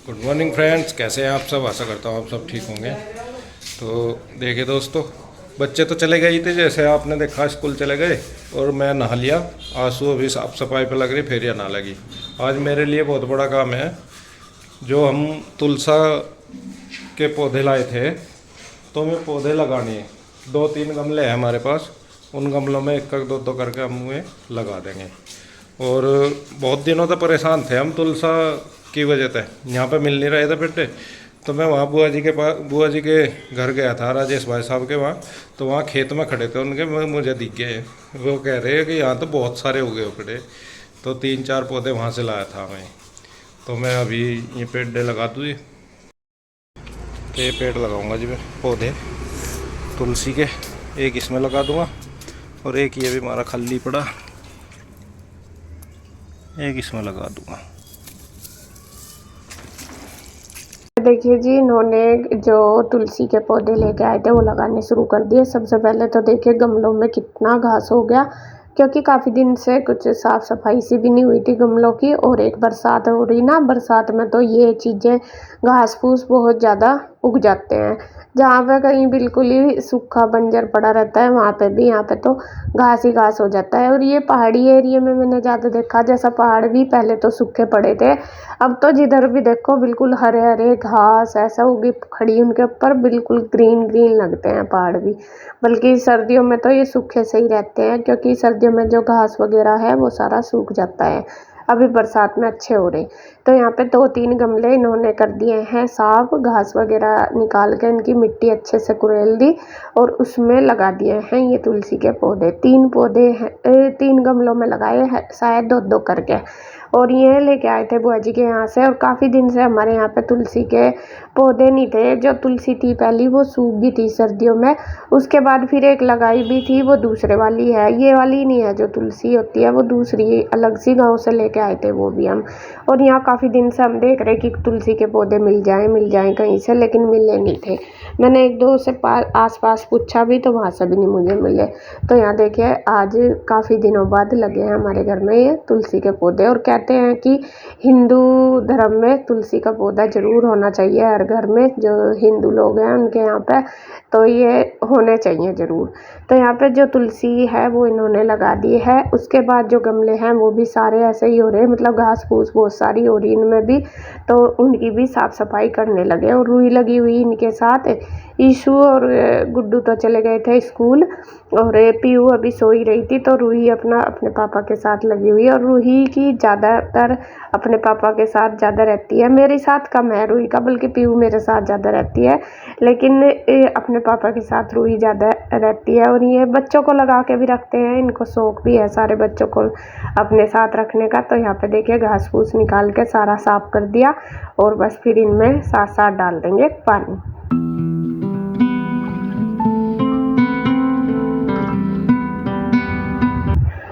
Good morning friends, कैसे हैं आप सब। आशा करता हूँ आप सब ठीक होंगे। तो देखिए दोस्तों, बच्चे तो चले गए ही थे, जैसे आपने देखा स्कूल चले गए और मैं नहा लिया। आंसू अभी साफ सफाई पे लग रही, फेरिया ना लगी। आज मेरे लिए बहुत बड़ा काम है। जो हम तुलसा के पौधे लाए थे, तो हमें पौधे लगाने हैं। 2-3 गमले हैं हमारे पास, उन गमलों में एक एक दो दो करके हम उन्हें लगा देंगे। और बहुत दिनों से परेशान थे हम तुलसा की वजह से, यहाँ पे मिल नहीं रहे थे पेट्टे। तो मैं वहाँ बुआ जी के पास, बुआ जी के घर गया था, राजेश भाई साहब के वहाँ। तो वहाँ खेत में खड़े थे उनके, मुझे दिख गए। वो कह रहे हैं कि यहाँ तो बहुत सारे हो गए पेड़े। तो 3-4 पौधे वहाँ से लाया था मैं। तो मैं अभी ये पेड़ लगा दूँ। तो ये पेड़ लगाऊंगा जी मैं, पौधे तुलसी के। एक इसमें लगा दूंगा और एक ये भी हमारा खल्ली पड़ा, एक इसमें लगा दूंगा। देखिए जी, इन्होंने जो तुलसी के पौधे लेके आए थे वो लगाने शुरू कर दिए। सबसे पहले तो देखिए गमलों में कितना घास हो गया, क्योंकि काफ़ी दिन से कुछ साफ़ सफाई सी भी नहीं हुई थी गमलों की। और एक बरसात हो रही ना, बरसात में तो ये चीज़ें घास फूस बहुत ज़्यादा उग जाते हैं। जहाँ पे कहीं बिल्कुल ही सूखा बंजर पड़ा रहता है, वहाँ पे भी, यहाँ पे तो घास ही घास हो जाता है। और ये पहाड़ी एरिया में मैंने ज़्यादा देखा, जैसा पहाड़ भी पहले तो सूखे पड़े थे, अब तो जिधर भी देखो बिल्कुल हरे हरे घास ऐसा उगी खड़ी, उनके ऊपर बिल्कुल ग्रीन ग्रीन लगते हैं पहाड़ भी। बल्कि सर्दियों में तो ये सूखे से ही रहते हैं, क्योंकि सर्दियों में जो घास वगैरह है वो सारा सूख जाता है। अभी बरसात में अच्छे हो रहे। तो यहाँ पे 2-3 गमले इन्होंने कर दिए हैं साफ, घास वगैरह निकाल के इनकी मिट्टी अच्छे से कुरेल दी और उसमें लगा दिए हैं ये तुलसी के पौधे। 3 पौधे हैं, 3 गमलों में लगाए हैं, शायद 2-2 करके। और ये लेके आए थे बुआ जी के यहाँ से। और काफ़ी दिन से हमारे यहाँ पे तुलसी के पौधे नहीं थे। जो तुलसी थी पहली वो सूख गई थी सर्दियों में, उसके बाद फिर एक लगाई भी थी, वो दूसरे वाली है, ये वाली नहीं है जो तुलसी होती है, वो दूसरी अलग सी गाँव से लेके आए थे वो भी हम। और यहाँ काफ़ी दिन से हम देख रहे कि तुलसी के पौधे मिल जाएं कहीं से, लेकिन मिले नहीं थे। मैंने 1-2 से आस पास पूछा भी, तो वहाँ से भी नहीं मुझे मिले। तो यहाँ देखिए आज काफ़ी दिनों बाद लगे हैं हमारे घर में ये तुलसी के पौधे। और कहते हैं कि हिंदू धर्म में तुलसी का पौधा ज़रूर होना चाहिए हर घर में, जो हिंदू लोग हैं उनके यहाँ पे तो ये होने चाहिए ज़रूर। तो यहाँ पे जो तुलसी है वो इन्होंने लगा दी है। उसके बाद जो गमले हैं वो भी सारे ऐसे ही हो रहे हैं, मतलब घास फूस बहुत सारी हो रही इनमें भी, तो उनकी भी साफ़ सफाई करने लगे। और रुई लगी हुई इनके साथ। ईशु और गुड्डू तो चले गए थे स्कूल, और पीयू अभी सो ही रही थी, तो रूही अपने पापा के साथ लगी हुई है। और रूही की ज़्यादातर अपने पापा के साथ ज़्यादा रहती है, मेरे साथ कम है रूही का, बल्कि पीयू मेरे साथ ज़्यादा रहती है, लेकिन अपने पापा के साथ रूही ज़्यादा रहती है। और ये बच्चों को लगा के भी रखते हैं, इनको शौक भी है सारे बच्चों को अपने साथ रखने का। तो यहाँ पे देखिए घास फूस निकाल के सारा साफ कर दिया, और बस फिर इनमें साथ साथ डाल देंगे पानी।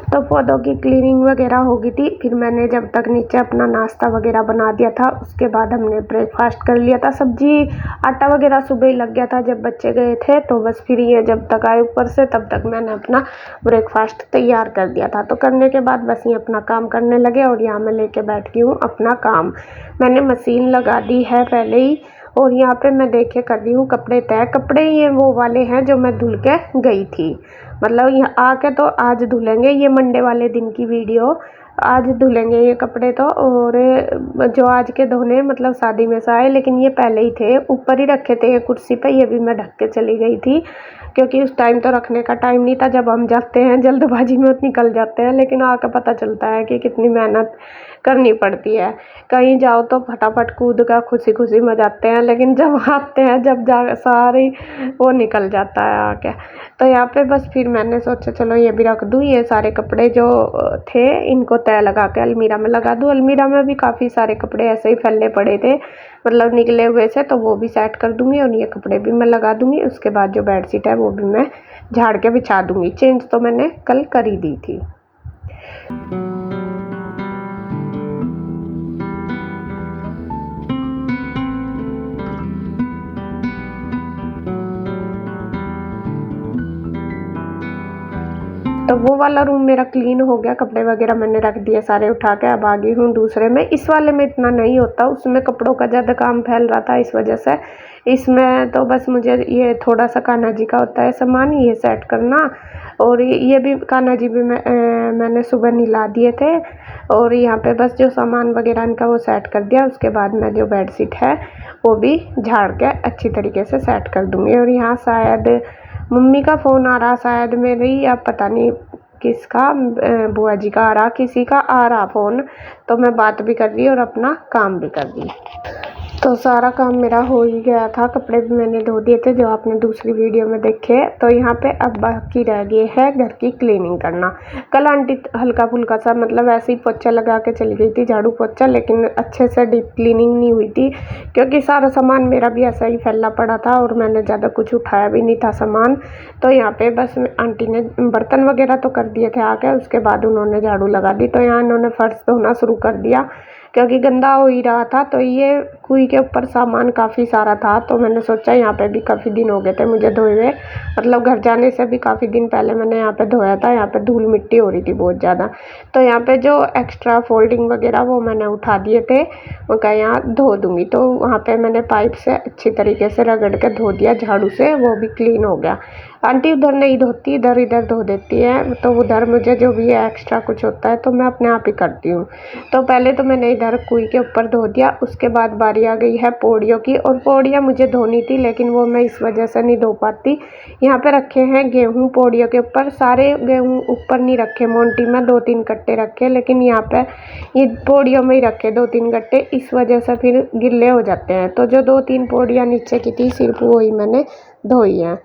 तो पौधों की क्लीनिंग वगैरह हो गई थी। फिर मैंने जब तक नीचे अपना नाश्ता वगैरह बना दिया था, उसके बाद हमने ब्रेकफास्ट कर लिया था। सब्जी आटा वगैरह सुबह ही लग गया था जब बच्चे गए थे, तो बस फिर ये जब तक आए ऊपर से तब तक मैंने अपना ब्रेकफास्ट तैयार कर दिया था। तो करने के बाद बस ये अपना काम करने लगे, और यहाँ मैं लेके बैठ गई हूँ अपना काम। मैंने मशीन लगा दी है पहले ही, और यहाँ पे मैं देखे कर रही हूँ कपड़े तय। कपड़े ये वो वाले हैं जो मैं धुल के गई थी, मतलब यहाँ आके तो आज धुलेंगे, ये मंडे वाले दिन की वीडियो। आज धुलेंगे ये कपड़े तो। और जो आज के धोने मतलब शादी में से आए, लेकिन ये पहले ही थे, ऊपर ही रखे थे ये कुर्सी पे, ये भी मैं ढक के चली गई थी, क्योंकि उस टाइम तो रखने का टाइम नहीं था। जब हम जाते हैं जल्दबाजी में निकल जाते हैं, लेकिन आकर पता चलता है कि कितनी मेहनत करनी पड़ती है। कहीं जाओ तो फटाफट कूद का खुशी खुशी में जाते हैं, लेकिन जब आते हैं जब जा सारी वो निकल जाता है आके। तो यहाँ पे बस फिर मैंने सोचा चलो ये भी रख दूँ, ये सारे कपड़े जो थे इनको तय लगा के अलमीरा में लगा दूँ। अलमीरा में भी काफ़ी सारे कपड़े ऐसे ही फैले पड़े थे, मतलब निकले हुए से, तो वो भी सेट कर दूँगी और ये कपड़े भी मैं लगा दूँगी। उसके बाद जो बेडशीट है वो भी मैं झाड़ के बिछा दूँगी। चेंज तो मैंने कल कर ही दी थी। तो वो वाला रूम मेरा क्लीन हो गया, कपड़े वगैरह मैंने रख दिए सारे उठा के। अब आ गई हूँ दूसरे में। इस वाले में इतना नहीं होता, उसमें कपड़ों का ज़्यादा काम फैल रहा था, इस वजह से इसमें तो बस मुझे ये थोड़ा सा कान्हा जी का होता है सामान, ये सेट करना। और ये भी कान्हा जी भी मैंने सुबह नहला दिए थे। और यहाँ पे बस जो सामान वगैरह इनका वो सेट कर दिया। उसके बाद मैं जो बेडशीट है वो भी झाड़ के अच्छी तरीके से सेट कर दूँगी। और यहाँ शायद मम्मी का फ़ोन आ रहा, शायद मेरी, या पता नहीं किसका, बुआ जी का आ रहा, किसी का आ रहा फ़ोन। तो मैं बात भी कर दी और अपना काम भी कर दी। तो सारा काम मेरा हो ही गया था, कपड़े भी मैंने धो दिए थे जो आपने दूसरी वीडियो में देखे। तो यहाँ पे अब बाकी रह गई है घर की क्लीनिंग करना। कल आंटी हल्का फुल्का सा मतलब ऐसे ही पोछा लगा के चली गई थी, झाड़ू पोछा, लेकिन अच्छे से डीप क्लीनिंग नहीं हुई थी क्योंकि सारा सामान मेरा भी ऐसा ही फैला पड़ा था और मैंने ज़्यादा कुछ उठाया भी नहीं था सामान। तो यहाँ पे बस आंटी ने बर्तन वगैरह तो कर दिए थे आके, उसके बाद उन्होंने झाड़ू लगा दी। तो यहाँ इन्होंने फर्श धोना शुरू कर दिया क्योंकि गंदा हो ही रहा था। तो ये कुई के ऊपर सामान काफ़ी सारा था, तो मैंने सोचा यहाँ पे भी काफ़ी दिन हो गए थे मुझे धोए हुए, मतलब घर जाने से भी काफ़ी दिन पहले मैंने यहाँ पे धोया था। यहाँ पे धूल मिट्टी हो रही थी बहुत ज़्यादा। तो यहाँ पे जो एक्स्ट्रा फोल्डिंग वगैरह वो मैंने उठा दिए थे, वो कहा यहाँ धो दूँगी। तो वहाँ पे मैंने पाइप से अच्छी तरीके से रगड़ के धो दिया झाड़ू से, वो भी क्लीन हो गया। आंटी उधर नहीं धोती, इधर इधर धो देती है। तो उधर मुझे जो भी है एक्स्ट्रा कुछ होता है तो मैं अपने आप ही करती हूँ। तो पहले तो मैंने इधर कुई के ऊपर धो दिया, उसके बाद बारी आ गई है पौड़ियों की। और पौड़ियाँ मुझे धोनी थी लेकिन वो मैं इस वजह से नहीं धो पाती। यहाँ पे रखे हैं गेहूँ पौड़ियों के ऊपर, सारे गेहूँ ऊपर नहीं रखे मोंटी में, 2-3 कट्टे रखे, लेकिन यहाँ पे ये पौड़ियों में ही रखे 2-3 कट्टे, इस वजह से फिर गिल्ले हो जाते हैं। तो जो 2-3 पौड़ियाँ नीचे की थी सिर्फ वही मैंने धोई हैं।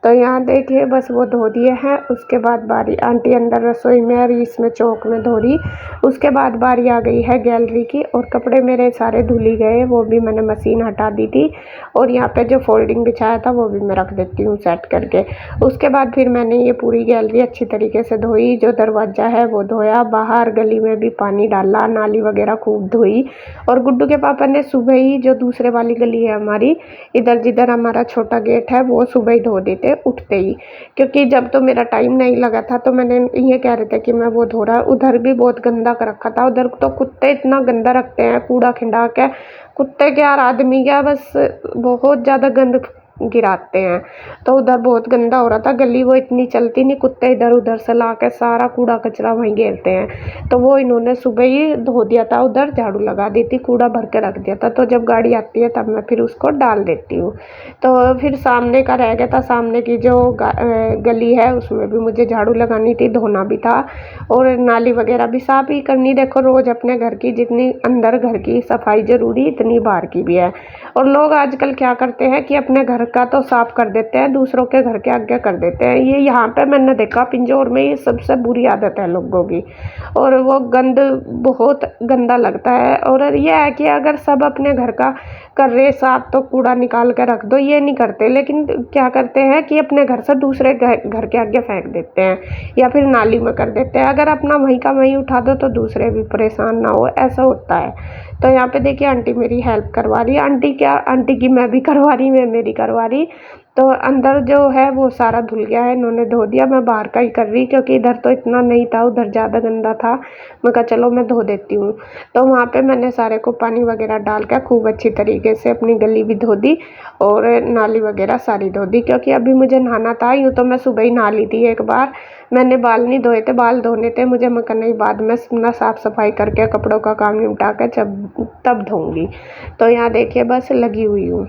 तो यहाँ देखिए बस वो धो दिए हैं। उसके बाद बारी आंटी अंदर रसोई में और इसमें चौक में धो रही। उसके बाद बारी आ गई है गैलरी की, और कपड़े मेरे सारे धुली गए, वो भी मैंने मशीन हटा दी थी। और यहाँ पे जो फोल्डिंग बिछाया था वो भी मैं रख देती हूँ सेट करके। उसके बाद फिर मैंने ये पूरी गैलरी अच्छी तरीके से धोई, जो दरवाज़ा है वो धोया, बाहर गली में भी पानी डाला, नाली वगैरह खूब धोई। और गुड्डू के पापा ने सुबह ही, जो दूसरे वाली गली है हमारी, इधर जिधर हमारा छोटा गेट है, वो सुबह ही धो देते उठते ही, क्योंकि जब तो मेरा टाइम नहीं लगा था तो मैंने ये कह रहे थे कि मैं वो धो रहा। उधर भी बहुत गंदा कर रखा था, उधर तो कुत्ते इतना गंदा रखते हैं, कूड़ा खिंडा के, कुत्ते क्या और आदमी क्या, बस बहुत ज़्यादा गंद गिराते हैं। तो उधर बहुत गंदा हो रहा था, गली वो इतनी चलती नहीं, कुत्ते इधर उधर से ला के सारा कूड़ा कचरा वहीं घेरते हैं। तो वो इन्होंने सुबह ही धो दिया था, उधर झाड़ू लगा दी थी, कूड़ा भर के रख दिया था। तो जब गाड़ी आती है तब मैं फिर उसको डाल देती हूँ। तो फिर सामने का रह गया था, सामने की जो गली है उसमें भी मुझे झाड़ू लगानी थी, धोना भी था, और नाली वगैरह भी साफ ही करनी। देखो रोज़ अपने घर की जितनी अंदर घर की सफाई ज़रूरी, इतनी बाहर की भी है। और लोग आजकल क्या करते हैं कि अपने घर का तो साफ कर देते हैं, दूसरों के घर के आगे कर देते हैं। ये यहाँ पे मैंने देखा पिंजौर में ये सबसे बुरी आदत है लोगों की, और वो गंद बहुत गंदा लगता है। और ये है कि अगर सब अपने घर का कर रहे साफ तो कूड़ा निकाल के रख दो, ये नहीं करते, लेकिन क्या करते हैं कि अपने घर से दूसरे घर के आगे फेंक देते हैं या फिर नाली में कर देते हैं। अगर अपना वहीं का वहीं उठा दो तो दूसरे भी परेशान ना हो, ऐसा होता है। तो यहाँ पे देखिए आंटी मेरी हेल्प करवा रही है, आंटी की मैं भी करवा रही, मैं मेरी करवा रही। तो अंदर जो है वो सारा धुल गया है, इन्होंने धो दिया, मैं बाहर का ही कर रही क्योंकि इधर तो इतना नहीं था, उधर ज़्यादा गंदा था। मैं कहा चलो मैं धो देती हूँ। तो वहाँ पे मैंने सारे को पानी वगैरह डाल कर खूब अच्छी तरीके से अपनी गली भी धो दी और नाली वगैरह सारी धो दी, क्योंकि अभी मुझे नहाना था। यूँ तो मैं सुबह ही नहा ली थी एक बार, मैंने बाल नहीं धोए थे, बाल धोने थे मुझे, मैं करना ही बाद में अपना साफ़ सफाई करके कपड़ों का काम निपटा कर तब धोऊंगी। तो यहाँ देखिए बस लगी हुई हूँ।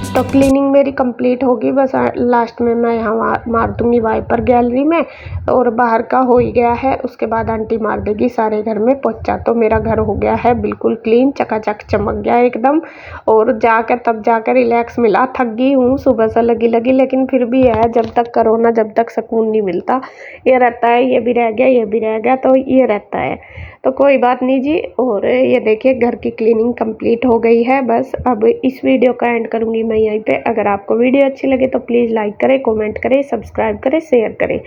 तो क्लीनिंग मेरी कंप्लीट होगी, बस लास्ट में मैं यहाँ मार दूँगी वाइपर गैलरी में, और बाहर का हो ही गया है, उसके बाद आंटी मार देगी सारे घर में पोछा। तो मेरा घर हो गया है बिल्कुल क्लीन, चकाचक चमक गया एकदम। और जाकर तब जाकर रिलैक्स मिला। थक गई हूँ सुबह से लगी लगी, लेकिन फिर भी है, जब तक करो ना जब तक सुकून नहीं मिलता। ये रहता है ये भी रह गया ये भी रह गया, तो ये रहता है। तो कोई बात नहीं जी। और ये देखिए घर की क्लीनिंग कंप्लीट हो गई है। बस अब इस वीडियो का एंड करूँगी मैं यहीं पे। अगर आपको वीडियो अच्छी लगे तो प्लीज़ लाइक करें, कमेंट करें, सब्सक्राइब करें, शेयर करें।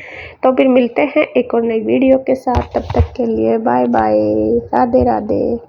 तो फिर मिलते हैं एक और नई वीडियो के साथ। तब तक के लिए बाय बाय, राधे राधे।